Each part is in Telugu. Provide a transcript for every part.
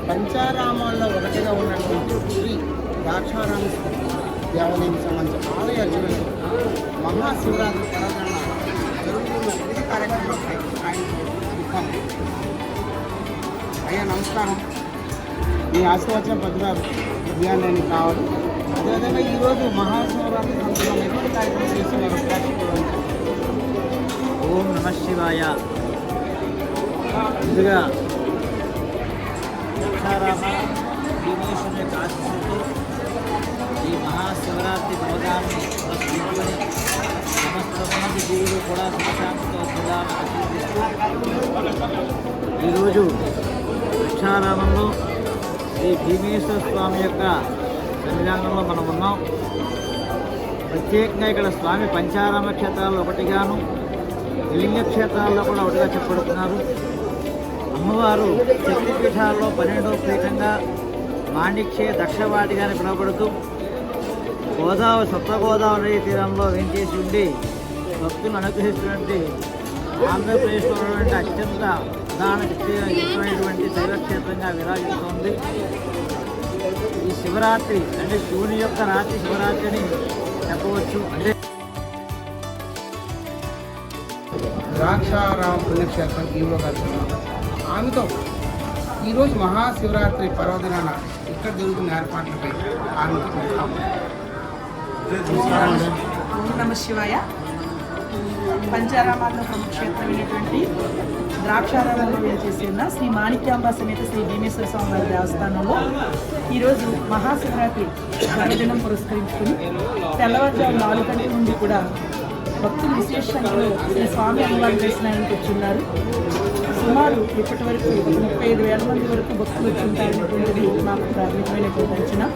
పంచారామాల్లో ఒకటిగా ఉన్నటువంటి శ్రీ ద్రాక్షారామ దేవాలయానికి సంబంధించిన ఆలయ అర్చకులు మహాశివరాత్రి పర్వదినాన జరుగుతున్న వివిధ కార్యక్రమాలపై అయ్యా నమస్కారం. మీ ఆశీర్వచన పత్రాలు ఉదయాన్నే కావాలి. అదేవిధంగా ఈరోజు మహాశివరాత్రి సందర్భంగా ఎటువంటి కార్యక్రమం చేస్తున్నారు? ఓం నమ శివాయ. ముందుగా దక్షారామ భీమేశ్వరుని యొక్క ఆశీస్సులతో ఈ మహాశివరాత్రి పర్వదాన్ని పురస్కరించుకొని సమస్త మంది జీవులు కూడా సుఖశాంతితో సదామస్తూ ఈరోజు దక్షారామంలో శ్రీ భీమేశ్వర స్వామి యొక్క సన్నిధానంలో మనం ఉన్నాం. ప్రత్యేకంగా ఇక్కడ స్వామి పంచారామ క్షేత్రాల్లో ఒకటిగాను లింగ క్షేత్రాల్లో కూడా ఒకటిగా చెప్పబడుతున్నారు. అమ్మవారు శక్తిపీఠాల్లో 12వ పీఠంగా మాణిక్య దక్షవాటిగానే పిలువబడుతూ గోదావరి సప్త గోదావరి తీరంలో వేంచేసి ఉండి భక్తులను అనుగ్రహిస్తున్నటువంటి ఆంధ్రప్రదేశ్లో ఉన్నటువంటి అత్యంత ప్రధాన శక్తివంతమైనటువంటి శైవక్షేత్రంగా విరాజిస్తోంది. ఈ శివరాత్రి అంటే శివుని యొక్క రాత్రి శివరాత్రి అని చెప్పవచ్చు. అంటే ద్రాక్షారామ పుణ్యక్షేత్రం ఈవో గారు ఆమెతో ఈరోజు మహాశివరాత్రి పర్వదినాన ఇక్కడ జరుగుతున్న ఏర్పాట్లపై ఆమెతో ఓం నమ శివాయ. పంచారామాల్లో ప్రముఖ క్షేత్రమైనటువంటి ద్రాక్షారామంలో వేచేసిన శ్రీ మాణిక్యాంబ సమేత శ్రీ భీమేశ్వర స్వామి వారి దేవస్థానంలో ఈరోజు మహాశివరాత్రి పర్వదినం పురస్కరించుకుని తెల్లవారుజాము 4 గంటల నుండి కూడా భక్తులు విశేష సంఖ్యలో శ్రీ స్వామి అమ్మవారి దర్శనానికి వచ్చిన్నారు. సుమారు ఇప్పటి వరకు 35,000 మంది వరకు భక్తులు వచ్చి ఉంటారనేటువంటిది మాకు ప్రాథమికమైనటువంటి అంచనా.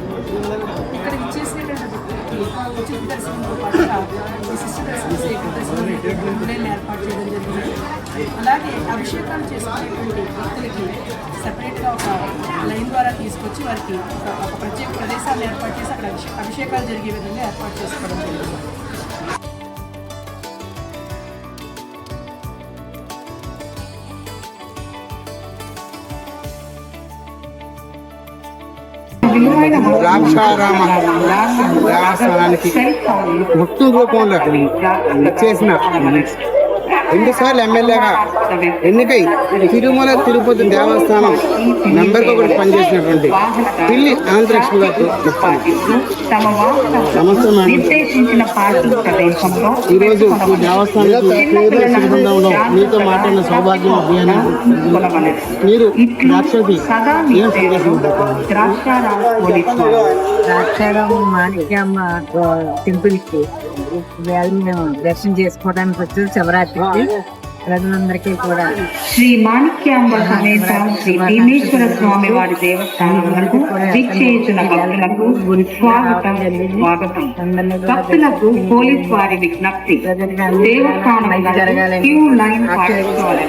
ఇక్కడ విచ్చేసినటువంటి భక్తులకి ఉచిత దర్శనంతో పాటుగా విశిష్ట దర్శనం శేఖర దర్శనం గుడేళ్ళు ఏర్పాటు చేయడం జరిగింది. అలాగే అభిషేకాలు చేసుకునేటువంటి భక్తులకి సపరేట్గా ఒక లైన్ ద్వారా తీసుకొచ్చి వారికి ఒక ప్రత్యేక ప్రదేశాన్ని ఏర్పాటు చేసి అక్కడ అభిషేకాలు జరిగే విధంగా ఏర్పాటు చేసుకోవడం జరిగింది. ద్రాక్షారామ దేవస్థానానికి భక్తుల రూపంలో చేసిన 2 సార్లు ఎమ్మెల్యేగా ఎన్నికై తిరుమల తిరుపతి దేవస్థానం మెంబర్గా కూడా పనిచేసినటువంటి పిల్లి అనంతలక్ష్మి గారు నమస్తే మేడం. ఈరోజు ఈ దేవస్థానంలో మీతో మాట్లాడిన సౌభాగ్యం అభియానం మీరు ద్రాక్షకి ఏం సందేశం? ద్రాక్షారామం మాణిక్యమ్మ టెంపుల్కి మేము దర్శనం చేసుకోవడానికి వచ్చి శివరాత్రికి ప్రజలందరికీ కూడా శ్రీ మాణిక్యాంబ సమేత శ్రీ భీమేశ్వర స్వామి వారి దేవస్థానములకు విచ్చేసిన భక్తులకు స్వాగతం స్వాగతం. భక్తులకు పోలీస్ వారి విజ్ఞప్తి, దేవస్థానం క్యూ లైన్ పాటించాలని.